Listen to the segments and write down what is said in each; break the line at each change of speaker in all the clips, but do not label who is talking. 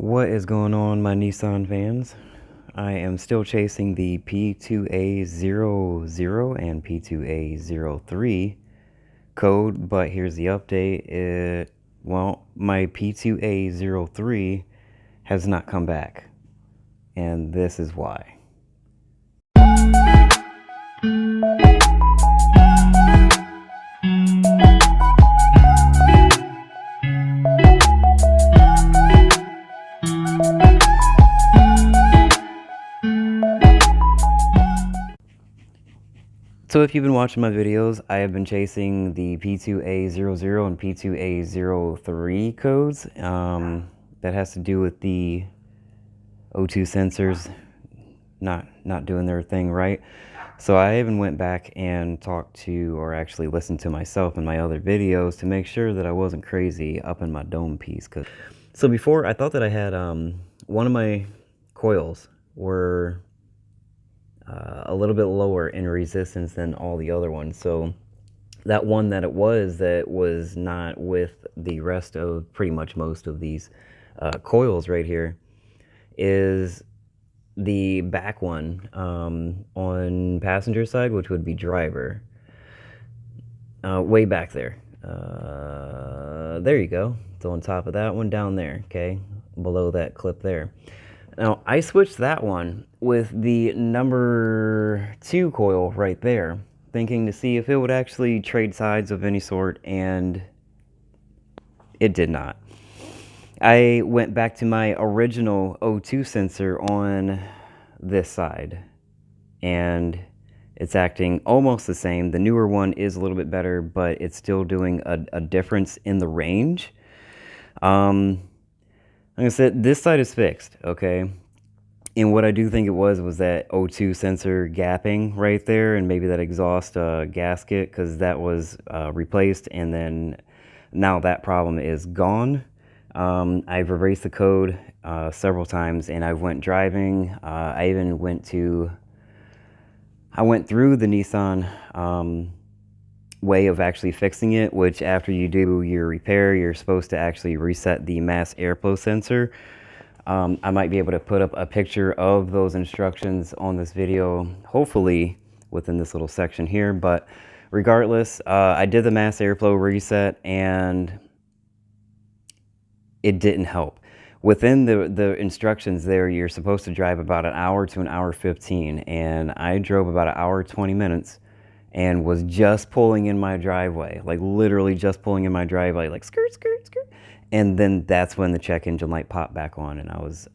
What is going on, my Nissan fans? I am still chasing the P2A00 and P2A03 code, but here's the update. My P2A03 has not come back, and this is why. So if you've been watching my videos, I have been chasing the P2A00 and P2A03 codes. That has to do with the O2 sensors not doing their thing right. So I even went back and talked to, or actually listened to myself in my other videos to make sure that I wasn't crazy up in my dome piece. So before, I thought that I had one of my coils were a little bit lower in resistance than all the other ones. So that one that was not with the rest of pretty much most of these coils right here is the back one on passenger side, which would be driver. Way back there. There you go. It's on top of that one down there, okay? Below that clip there. Now, I switched that one with the number 2 coil right there, thinking to see if it would actually trade sides of any sort, and it did not. I went back to my original O2 sensor on this side, and it's acting almost the same. The newer one is a little bit better, but it's still doing a difference in the range. Like I said, this side is fixed, okay? And what I do think it was that O2 sensor gapping right there, and maybe that exhaust gasket, because that was replaced, and then now that problem is gone. I've erased the code several times, and I went driving. I even went through the Nissan way of actually fixing it, which after you do your repair, you're supposed to actually reset the mass airflow sensor. I might be able to put up a picture of those instructions on this video, hopefully within this little section here, but regardless, I did the mass airflow reset and it didn't help. Within the instructions there, you're supposed to drive about an hour to an hour 15, and I drove about an hour 20 minutes and was just pulling in my driveway, like literally just pulling in my driveway, like skirt, skirt, skirt. And then that's when the check engine light popped back on, and I was,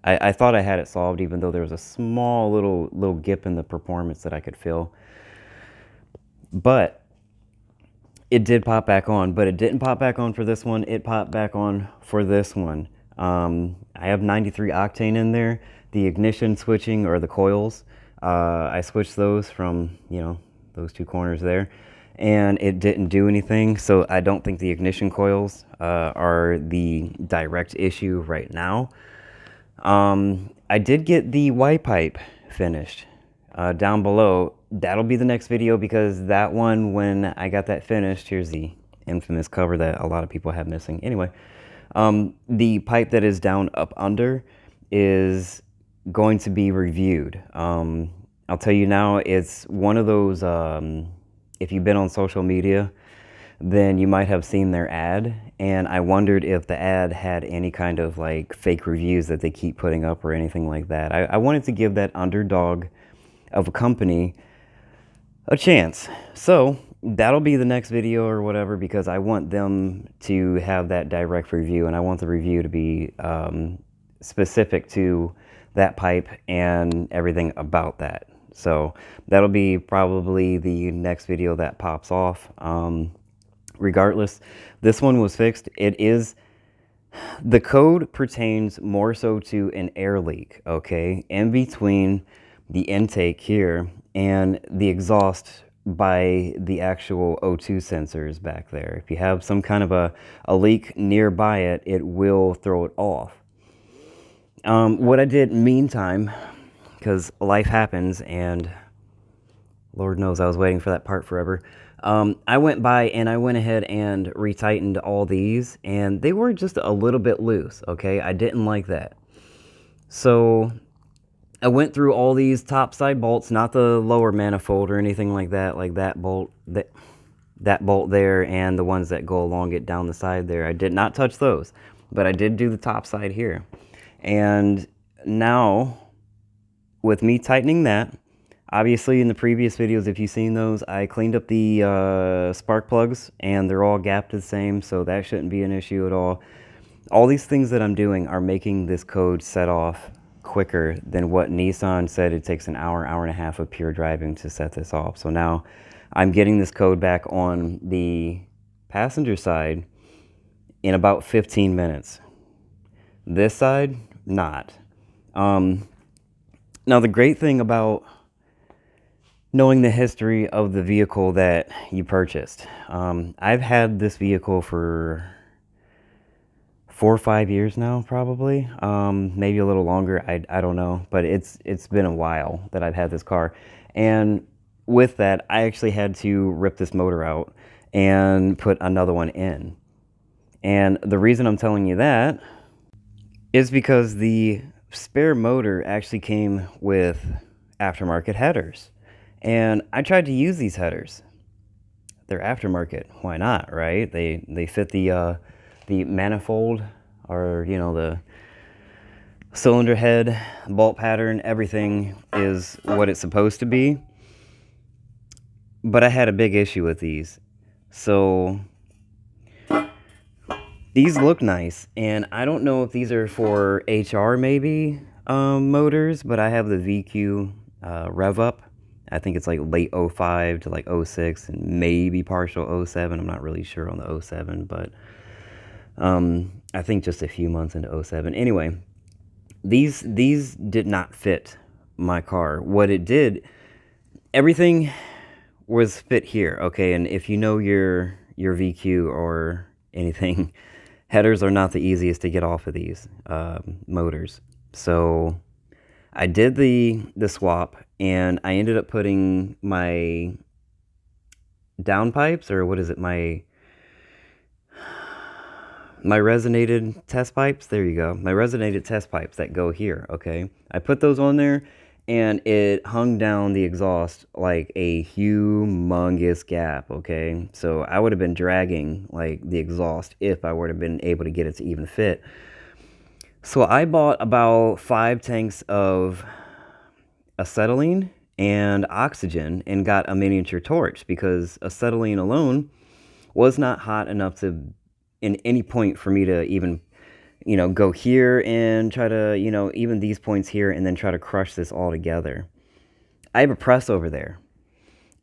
I thought I had it solved, even though there was a small little gap in the performance that I could feel. But it did pop back on, but it didn't pop back on for this one. It popped back on for this one. I have 93 octane in there. The ignition switching, or the coils, I switched those from, those two corners there, and it didn't do anything. So I don't think the ignition coils are the direct issue right now. I did get the Y pipe finished down below. That'll be the next video, because that one, when I got that finished, here's the infamous cover that a lot of people have missing. Anyway, the pipe that is down up under is going to be reviewed. I'll tell you now, it's one of those, if you've been on social media, then you might have seen their ad, and I wondered if the ad had any kind of like fake reviews that they keep putting up or anything like that. I wanted to give that underdog of a company a chance. So that'll be the next video or whatever, because I want them to have that direct review, and I want the review to be specific to that pipe and everything about that. So that'll be probably the next video that pops off. Regardless, this one was fixed. The code pertains more so to an air leak, okay, in between the intake here and the exhaust by the actual O2 sensors back there. If you have some kind of a leak nearby it, it will throw it off. What I did meantime, because life happens, and Lord knows I was waiting for that part forever, I went by and I went ahead and retightened all these, and they were just a little bit loose, okay? I didn't like that. So I went through all these top side bolts, not the lower manifold or anything like that bolt, that bolt there, and the ones that go along it down the side there. I did not touch those, but I did do the top side here. And now, with me tightening that, obviously in the previous videos, if you've seen those, I cleaned up the spark plugs, and they're all gapped the same, so that shouldn't be an issue at all. All these things that I'm doing are making this code set off quicker than what Nissan said. It takes an hour, hour and a half of pure driving to set this off. So now I'm getting this code back on the passenger side in about 15 minutes. This side, not. Now the great thing about knowing the history of the vehicle that you purchased, I've had this vehicle for 4 or 5 years now, probably, maybe a little longer. I don't know, but it's been a while that I've had this car. And with that, I actually had to rip this motor out and put another one in. And the reason I'm telling you that is because the spare motor actually came with aftermarket headers. And I tried to use these headers. They're aftermarket. Why not, right? They fit the manifold, or the cylinder head, bolt pattern, everything is what it's supposed to be. But I had a big issue with these. So these look nice, and I don't know if these are for HR maybe motors, but I have the VQ rev up. I think it's like late 05 to like 06 and maybe partial 07. I'm not really sure on the 07, but I think just a few months into 07. Anyway, these did not fit my car. What it did, everything was fit here, okay? And if you know your VQ or anything, headers are not the easiest to get off of these motors. So I did the swap, and I ended up putting my downpipes, or what is it, my resonated test pipes, there you go, my resonated test pipes that go here, okay? I put those on there, and it hung down the exhaust like a humongous gap, okay? So I would have been dragging like the exhaust if I would have been able to get it to even fit. So I bought about 5 tanks of acetylene and oxygen and got a miniature torch, because acetylene alone was not hot enough to, in any point, for me to even go here and try to, even these points here, and then try to crush this all together. I have a press over there,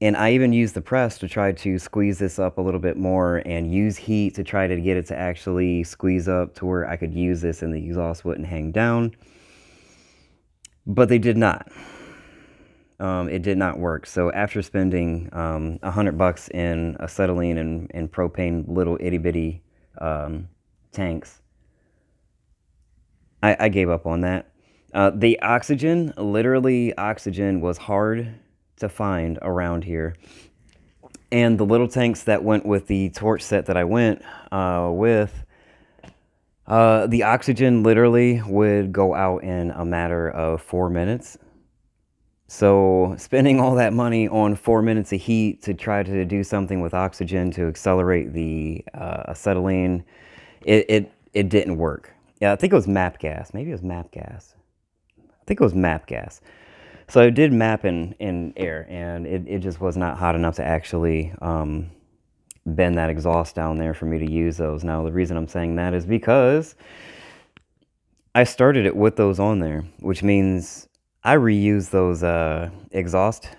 and I even used the press to try to squeeze this up a little bit more and use heat to try to get it to actually squeeze up to where I could use this and the exhaust wouldn't hang down. But they did not. It did not work. So after spending $100 in acetylene and propane little itty bitty tanks, I gave up on that. The oxygen, literally oxygen was hard to find around here. And the little tanks that went with the torch set that I went with, the oxygen literally would go out in a matter of 4 minutes. So spending all that money on 4 minutes of heat to try to do something with oxygen to accelerate the acetylene, it didn't work. Yeah, I think it was MAP gas. Maybe it was MAP gas. I think it was MAP gas. So I did MAP in air, and it just was not hot enough to actually bend that exhaust down there for me to use those. Now, the reason I'm saying that is because I started it with those on there, which means I reuse those exhaust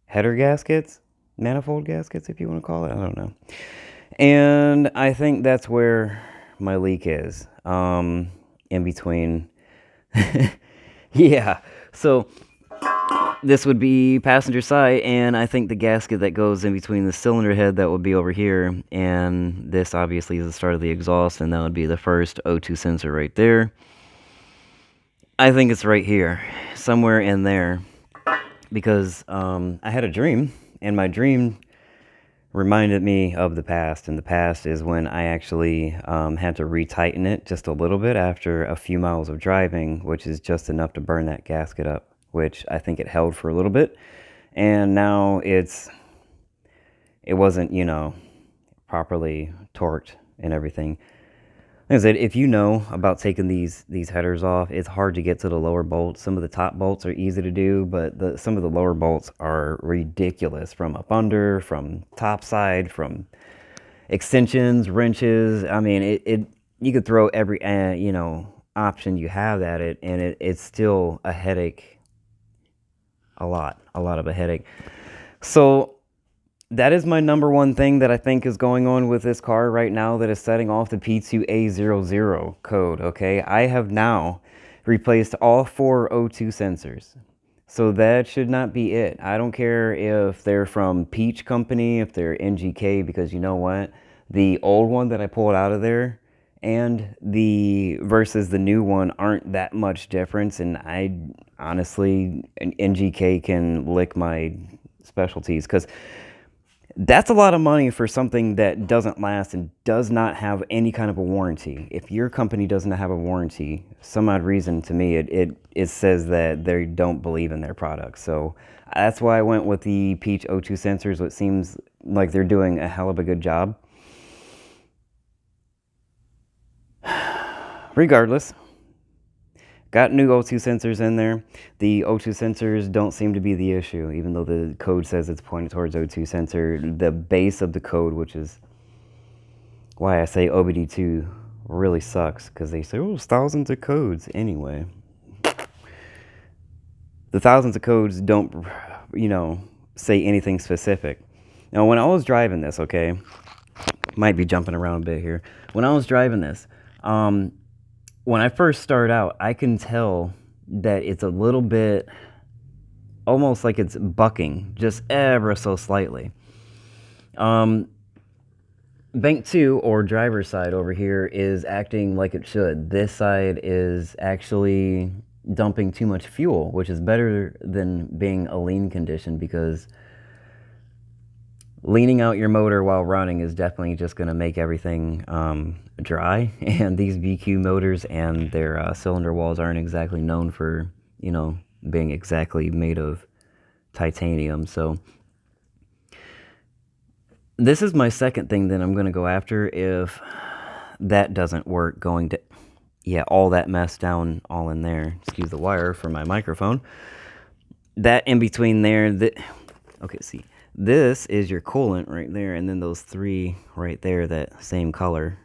header gaskets, manifold gaskets, if you want to call it. I don't know. And I think that's where my leak is, in between. Yeah, so this would be passenger side, and I think the gasket that goes in between the cylinder head, that would be over here, and this obviously is the start of the exhaust, and that would be the first O2 sensor right there. I think it's right here, somewhere in there, because I had a dream, and my dream reminded me of the past. And the past is when I actually had to retighten it just a little bit after a few miles of driving, which is just enough to burn that gasket up, which I think it held for a little bit. And now it wasn't, properly torqued and everything. Like I said, if you know about taking these headers off, it's hard to get to the lower bolts. Some of the top bolts are easy to do, but some of the lower bolts are ridiculous, from up under, from top side, from extensions, wrenches. I mean, you could throw every option you have at it, and it's still a headache. A lot of a headache. So that is my number one thing that I think is going on with this car right now that is setting off the P2A00 code, okay? I have now replaced all 4 O2 sensors. So that should not be it. I don't care if they're from Peach Company, if they're NGK, because you know what? The old one that I pulled out of there and versus the new one aren't that much difference, and I honestly, NGK can lick my specialties, because that's a lot of money for something that doesn't last and does not have any kind of a warranty. If your company doesn't have a warranty, some odd reason to me, it says that they don't believe in their product. So that's why I went with the Peach O2 sensors. It seems like they're doing a hell of a good job. Regardless, got new O2 sensors in there. The O2 sensors don't seem to be the issue, even though the code says it's pointed towards O2 sensor. The base of the code, which is why I say OBD2 really sucks, because they say, oh, it's thousands of codes. Anyway, the thousands of codes don't, say anything specific. Now, when I was driving this, okay, might be jumping around a bit here. When I was driving this, when I first start out, I can tell that it's a little bit almost like it's bucking, just ever so slightly. Bank 2, or driver's side over here, is acting like it should. This side is actually dumping too much fuel, which is better than being a lean condition, because leaning out your motor while running is definitely just going to make everything dry. And these BQ motors and their cylinder walls aren't exactly known for, being exactly made of titanium. So this is my second thing that I'm going to go after if that doesn't work, going to, all that mess down all in there. Excuse the wire for my microphone. That in between there, okay, see. This is your coolant right there, and then those 3 right there, that same color.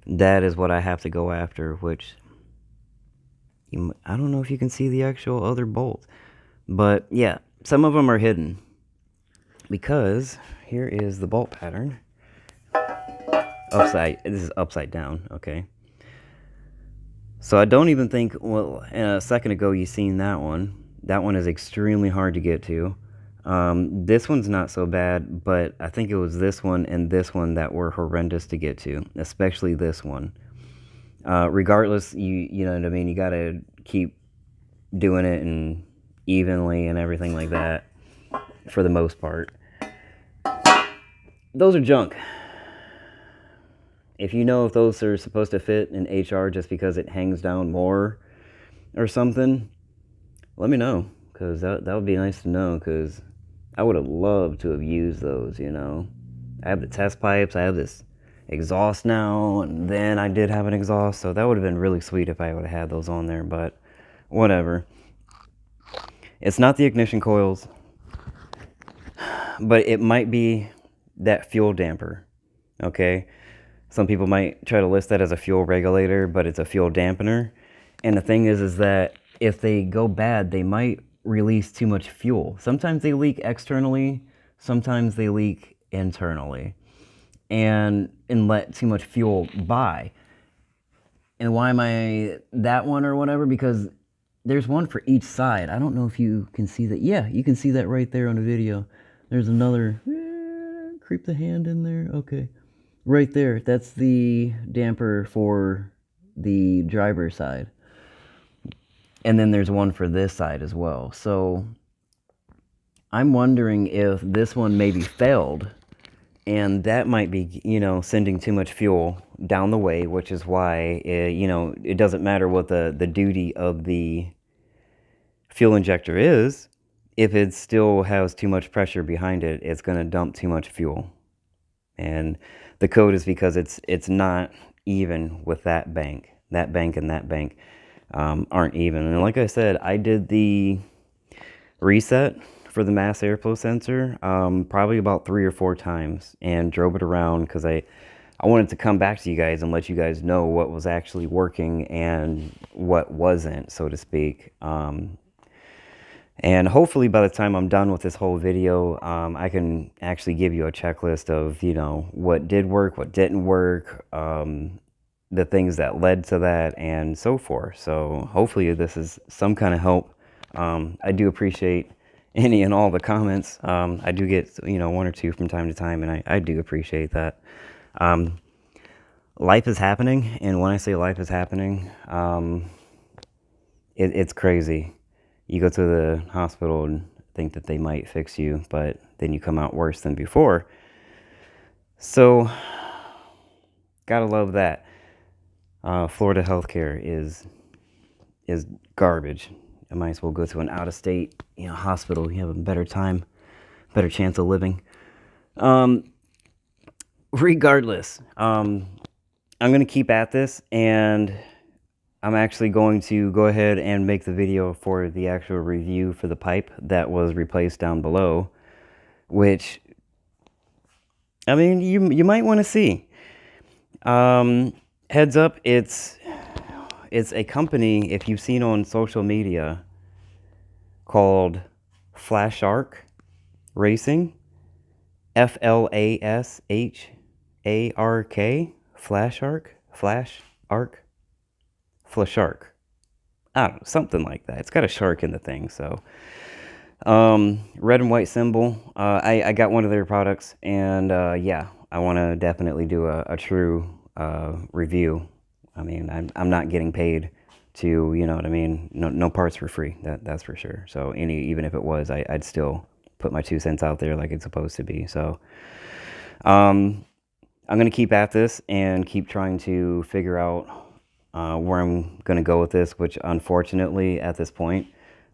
That is what I have to go after, which I don't know if you can see the actual other bolts. But yeah, some of them are hidden, because here is the bolt pattern. This is upside down, okay? So I don't even think, well, a second ago you seen that one. That one is extremely hard to get to. This one's not so bad, but I think it was this one and this one that were horrendous to get to, especially this one. Regardless, you know what I mean, you gotta keep doing it and evenly and everything like that for the most part. Those are junk. If you know if those are supposed to fit in HR just because it hangs down more or something, let me know, because that would be nice to know, because I would have loved to have used those, I have the test pipes, I have this exhaust now, and then I did have an exhaust, so that would have been really sweet if I would have had those on there, but whatever. It's not the ignition coils, but it might be that fuel damper, okay? Some people might try to list that as a fuel regulator, but it's a fuel dampener. And the thing is that if they go bad, they might release too much fuel. Sometimes they leak externally, sometimes they leak internally, and let too much fuel by. And why am I that one or whatever? Because there's one for each side. I don't know if you can see that. Yeah, you can see that right there on the video. There's another, creep the hand in there. Okay, right there. That's the damper for the driver's side. And then there's one for this side as well. So I'm wondering if this one maybe failed And that might be, sending too much fuel down the way, which is why, it doesn't matter what the duty of the fuel injector is. If it still has too much pressure behind it, it's going to dump too much fuel. And the code is because it's not even with that bank. That bank and that bank aren't even. And like I said, I did the reset for the mass airflow sensor probably about 3 or 4 times and drove it around because I wanted to come back to you guys and let you guys know what was actually working and what wasn't, so to speak. And hopefully by the time I'm done with this whole video, I can actually give you a checklist of, what did work, what didn't work, the things that led to that, and so forth. So hopefully this is some kind of help. I do appreciate any and all the comments. I do get, 1 or 2 from time to time, and I do appreciate that. Life is happening, and when I say life is happening, it's crazy. You go to the hospital and think that they might fix you, but then you come out worse than before. So, gotta love that. Florida healthcare is garbage. I might as well go to an out-of-state, hospital. You have a better time, better chance of living. Regardless, I'm gonna keep at this, and I'm actually going to go ahead and make the video for the actual review for the pipe that was replaced down below, which, I mean, you might want to see. Heads up, it's a company, if you've seen on social media, called Flash Arc Racing, FLASHARK, Flash Arc, Flashark. I don't know, something like that. It's got a shark in the thing, so. Red and white symbol. I got one of their products, and yeah, I want to definitely do a true review. I mean, I'm not getting paid to, you know what I mean? No parts for free, that's for sure. So even if it was, I'd still put my 2 cents out there like it's supposed to be. So I'm going to keep at this and keep trying to figure out where I'm going to go with this, which unfortunately at this point,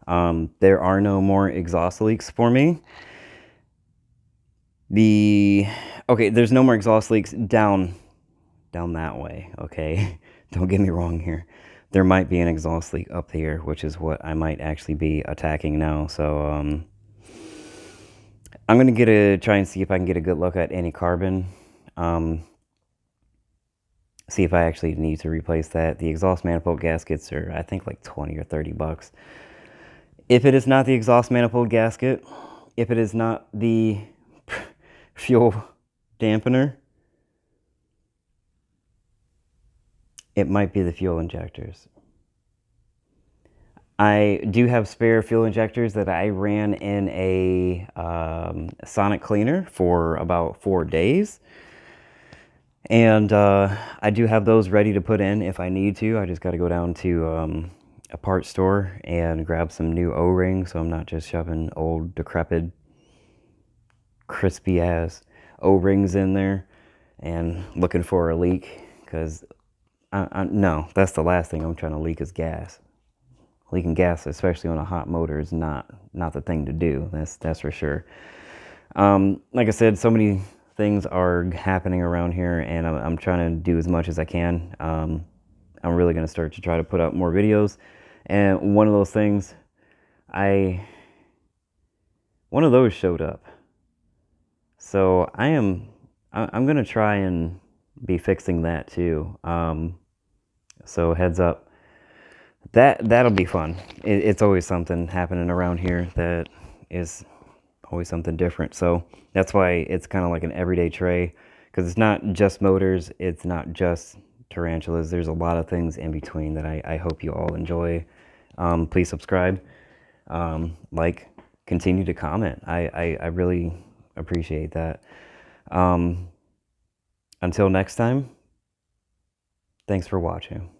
there are no more exhaust leaks for me. Okay, there's no more exhaust leaks down that way, okay? Don't get me wrong here. There might be an exhaust leak up here, which is what I might actually be attacking now. So I'm going to try and see if I can get a good look at any carbon. See if I actually need to replace that. The exhaust manifold gaskets are, I think, like 20 or 30 bucks. If it is not the exhaust manifold gasket, if it is not the fuel dampener, it might be the fuel injectors. I do have spare fuel injectors that I ran in a sonic cleaner for about 4 days. And I do have those ready to put in if I need to. I just got to go down to a parts store and grab some new O-rings, so I'm not just shoving old, decrepit, crispy ass O-rings in there and looking for a leak, because no, that's the last thing I'm trying to leak is gas. Leaking gas, especially on a hot motor, is not the thing to do. That's for sure. Like I said, so many things are happening around here, and I'm trying to do as much as I can. I'm really going to start to try to put out more videos, and one of those things, one of those showed up. So I'm going to try and be fixing that too. So heads up, that'll be fun. It's always something happening around here that is always something different. So that's why it's kind of like an everyday tray, because it's not just motors, it's not just tarantulas. There's a lot of things in between that I hope you all enjoy. Please subscribe, like, continue to comment. I really appreciate that. Until next time, thanks for watching.